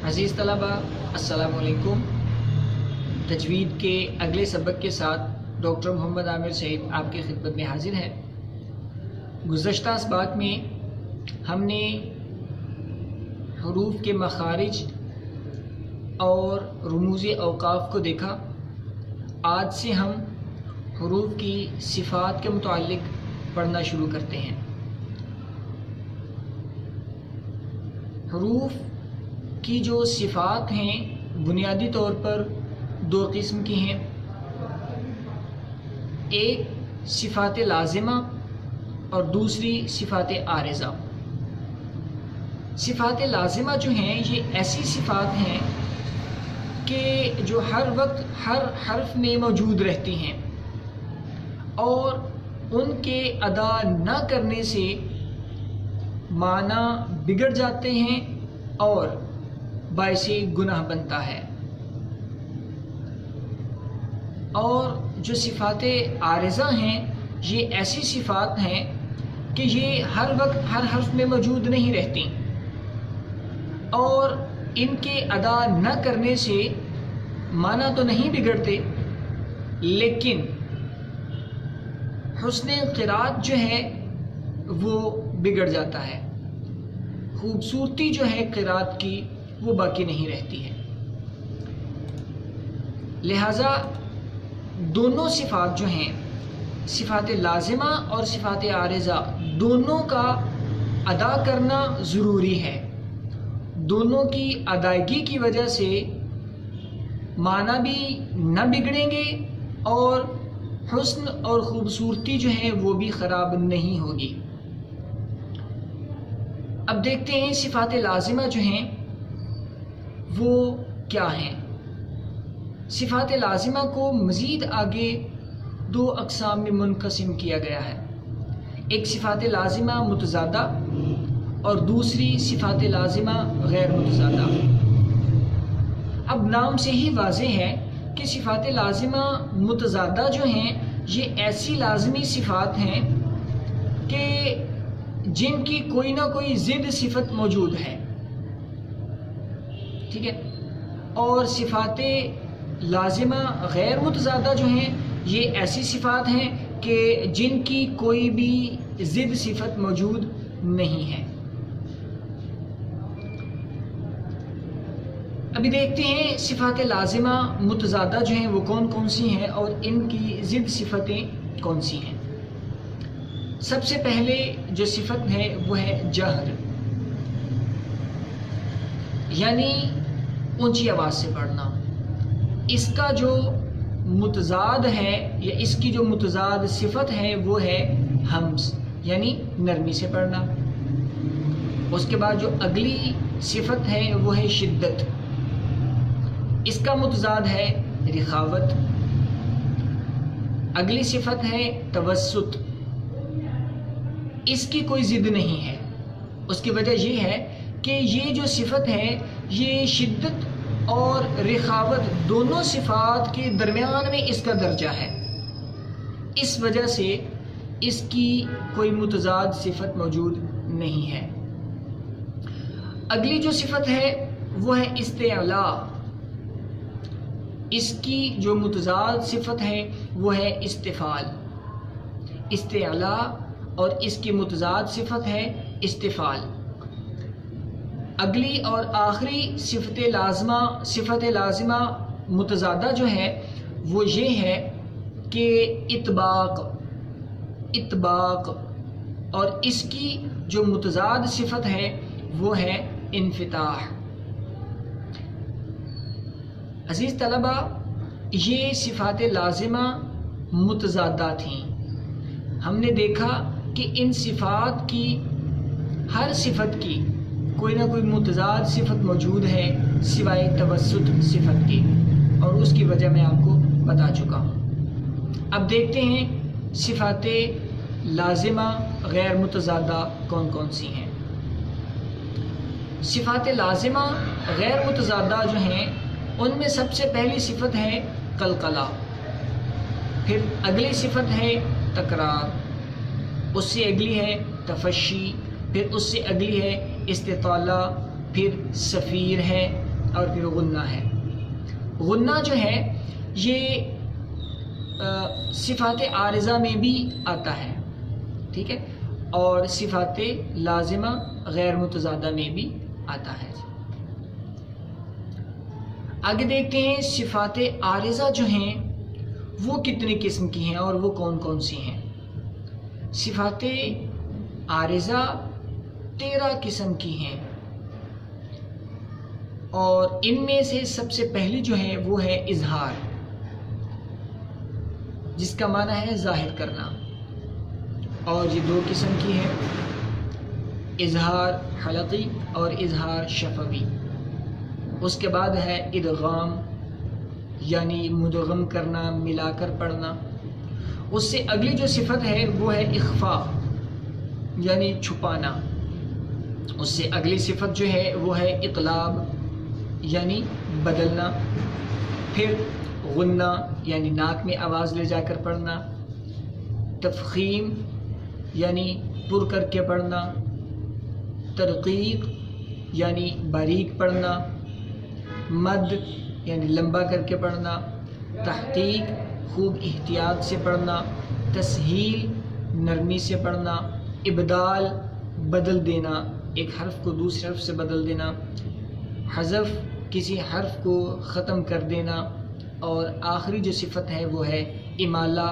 عزیز طلبہ السلام علیکم۔ تجوید کے اگلے سبق کے ساتھ ڈاکٹر محمد عامر سعید آپ کی خدمت میں حاضر ہیں۔ گزشتہ اسباق میں ہم نے حروف کے مخارج اور رموز اوقاف کو دیکھا۔ آج سے ہم حروف کی صفات کے متعلق پڑھنا شروع کرتے ہیں۔ حروف کی جو صفات ہیں بنیادی طور پر دو قسم کی ہیں، ایک صفات لازمہ اور دوسری صفات عارضہ۔ صفات لازمہ جو ہیں یہ ایسی صفات ہیں کہ جو ہر وقت ہر حرف میں موجود رہتی ہیں اور ان کے ادا نہ کرنے سے معنی بگڑ جاتے ہیں اور باعث گناہ بنتا ہے۔ اور جو صفات عارضہ ہیں یہ ایسی صفات ہیں کہ یہ ہر وقت ہر حرف میں موجود نہیں رہتی اور ان کے ادا نہ کرنے سے معنی تو نہیں بگڑتے، لیکن حسن قرات جو ہے وہ بگڑ جاتا ہے، خوبصورتی جو ہے قرات کی وہ باقی نہیں رہتی ہے۔ لہذا دونوں صفات جو ہیں، صفات لازمہ اور صفات عارضہ، دونوں کا ادا کرنا ضروری ہے۔ دونوں کی ادائیگی کی وجہ سے معنی بھی نہ بگڑیں گے اور حسن اور خوبصورتی جو ہے وہ بھی خراب نہیں ہوگی۔ اب دیکھتے ہیں صفات لازمہ جو ہیں وہ کیا ہیں۔ صفات لازمہ کو مزید آگے دو اقسام میں منقسم کیا گیا ہے، ایک صفات لازمہ متضادہ اور دوسری صفات لازمہ غیر متضادہ۔ اب نام سے ہی واضح ہے کہ صفات لازمہ متضادہ جو ہیں یہ ایسی لازمی صفات ہیں کہ جن کی کوئی نہ کوئی ضد صفت موجود ہے، ٹھیک ہے۔ اور صفات لازمہ غیر متضادہ جو ہیں یہ ایسی صفات ہیں کہ جن کی کوئی بھی ضد صفت موجود نہیں ہے۔ ابھی دیکھتے ہیں صفات لازمہ متضادہ جو ہیں وہ کون کون سی ہیں اور ان کی ضد صفتیں کون سی ہیں۔ سب سے پہلے جو صفت ہے وہ ہے جہر، یعنی اونچی آواز سے پڑھنا۔ اس کا جو متضاد ہے یا اس کی جو متضاد صفت ہے وہ ہے ہمز، یعنی نرمی سے پڑھنا۔ اس کے بعد جو اگلی صفت ہے وہ ہے شدت، اس کا متضاد ہے رخاوت۔ اگلی صفت ہے توسط، اس کی کوئی ضد نہیں ہے۔ اس کی وجہ یہ ہے کہ یہ جو صفت ہے یہ شدت اور رخاوت دونوں صفات کے درمیان میں اس کا درجہ ہے، اس وجہ سے اس کی کوئی متضاد صفت موجود نہیں ہے۔ اگلی جو صفت ہے وہ ہے استعلا، اس کی جو متضاد صفت ہے وہ ہے استفال۔ استعلا اور اس کی متضاد صفت ہے استفال۔ اگلی اور آخری صفت لازمہ متضادہ جو ہے وہ یہ ہے کہ اطباق، اور اس کی جو متضاد صفت ہے وہ ہے انفتاح۔ عزیز طلبہ، یہ صفات لازمہ متضادہ تھیں۔ ہم نے دیکھا کہ ان صفات کی ہر صفت کی کوئی نہ کوئی متضاد صفت موجود ہے سوائے توسط صفت کی، اور اس کی وجہ میں آپ کو بتا چکا ہوں۔ اب دیکھتے ہیں صفات لازمہ غیر متضادہ کون کون سی ہیں۔ صفات لازمہ غیر متضادہ جو ہیں ان میں سب سے پہلی صفت ہے قلقلہ، پھر اگلی صفت ہے تکرار، اس سے اگلی ہے تفشی، پھر اس سے اگلی ہے استطالہ، پھر صفیر ہے، اور پھر غنہ ہے. غنہ جو ہے یہ صفات عارضہ میں بھی آتا ہے، ٹھیک ہے، اور صفات لازمہ غیر متضادہ میں بھی آتا ہے. آگے دیکھتے ہیں صفات عارضہ جو ہیں وہ کتنی قسم کی ہیں اور وہ کون کون سی ہیں. صفات عارضہ 13 قسم کی ہیں، اور ان میں سے سب سے پہلی جو ہے وہ ہے اظہار، جس کا معنی ہے ظاہر کرنا، اور یہ 2 قسم کی ہے، اظہار حلقی اور اظہار شفوی. اس کے بعد ہے ادغام، یعنی مدغم کرنا، ملا کر پڑھنا. اس سے اگلی جو صفت ہے وہ ہے اخفاء، یعنی چھپانا. اس سے اگلی صفت جو ہے وہ ہے اقلاب، یعنی بدلنا. پھر غنہ، یعنی ناک میں آواز لے جا کر پڑھنا. تفخیم، یعنی پر کر کے پڑھنا. ترقیق، یعنی باریک پڑھنا. مد، یعنی لمبا کر کے پڑھنا. تحقیق، خوب احتیاط سے پڑھنا. تسہیل، نرمی سے پڑھنا. ابدال، بدل دینا، ایک حرف کو دوسرے حرف سے بدل دینا. حذف، کسی حرف کو ختم کر دینا. اور آخری جو صفت ہے وہ ہے امالہ،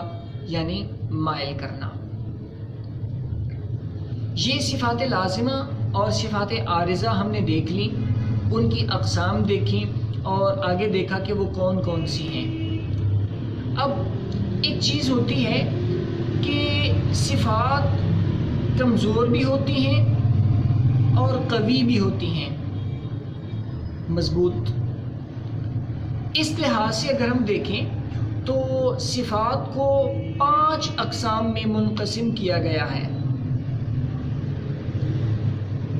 یعنی مائل کرنا. یہ صفات لازمہ اور صفات عارضہ ہم نے دیکھ لی، ان کی اقسام دیکھی اور آگے دیکھا کہ وہ کون کون سی ہیں. اب ایک چیز ہوتی ہے کہ صفات کمزور بھی ہوتی ہیں اور قوی بھی ہوتی ہیں، مضبوط. اس لحاظ سے اگر ہم دیکھیں تو صفات کو 5 اقسام میں منقسم کیا گیا ہے.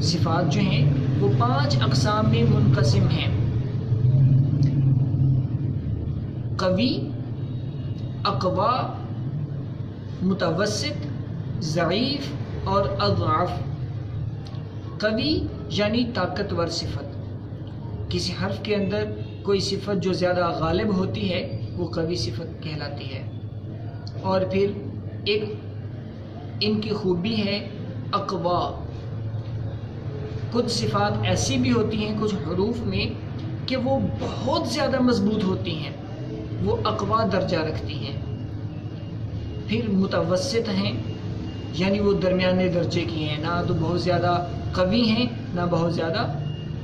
صفات جو ہیں وہ 5 اقسام میں منقسم ہیں: قوی، اقوا، متوسط، ضعیف اور اضعف. قوی یعنی طاقتور صفت، کسی حرف کے اندر کوئی صفت جو زیادہ غالب ہوتی ہے وہ قوی صفت کہلاتی ہے. اور پھر ایک ان کی خوبی ہے اقوا. کچھ صفات ایسی بھی ہوتی ہیں کچھ حروف میں کہ وہ بہت زیادہ مضبوط ہوتی ہیں، وہ اقوا درجہ رکھتی ہیں. پھر متوسط ہیں، یعنی وہ درمیانے درجے کی ہیں، نہ تو بہت زیادہ قوی ہیں نہ بہت زیادہ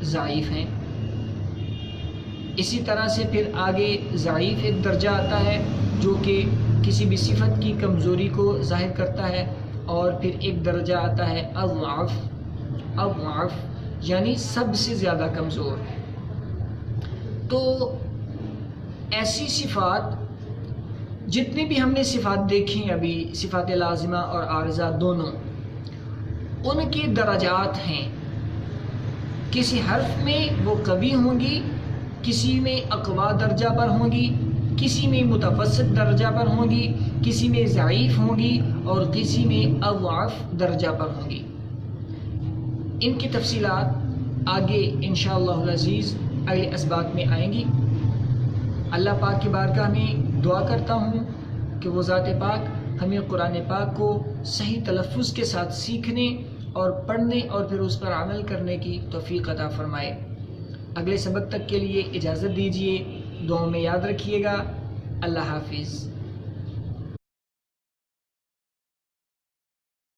ضعیف ہیں. اسی طرح سے پھر آگے ضعیف ایک درجہ آتا ہے جو کہ کسی بھی صفت کی کمزوری کو ظاہر کرتا ہے. اور پھر ایک درجہ آتا ہے اضعف، اضعف یعنی سب سے زیادہ کمزور. تو ایسی صفات جتنی بھی ہم نے صفات دیکھی ابھی، صفات لازمہ اور عارضہ دونوں، ان کے درجات ہیں. کسی حرف میں وہ قوی ہوں گی، کسی میں اقوا درجہ پر ہوں گی، کسی میں متوسط درجہ پر ہوں گی، کسی میں ضعیف ہوں گی اور کسی میں اضعف درجہ پر ہوں گی. ان کی تفصیلات آگے انشاءاللہ العزیز اگلے اسباق میں آئیں گی. اللہ پاک کی بارگاہ میں دعا کرتا ہوں کہ وہ ذات پاک ہمیں قرآن پاک کو صحیح تلفظ کے ساتھ سیکھنے اور پڑھنے اور پھر اس پر عمل کرنے کی توفیق عطا فرمائے. اگلے سبق تک کے لیے اجازت دیجیے، دعاؤں میں یاد رکھیے گا. اللہ حافظ.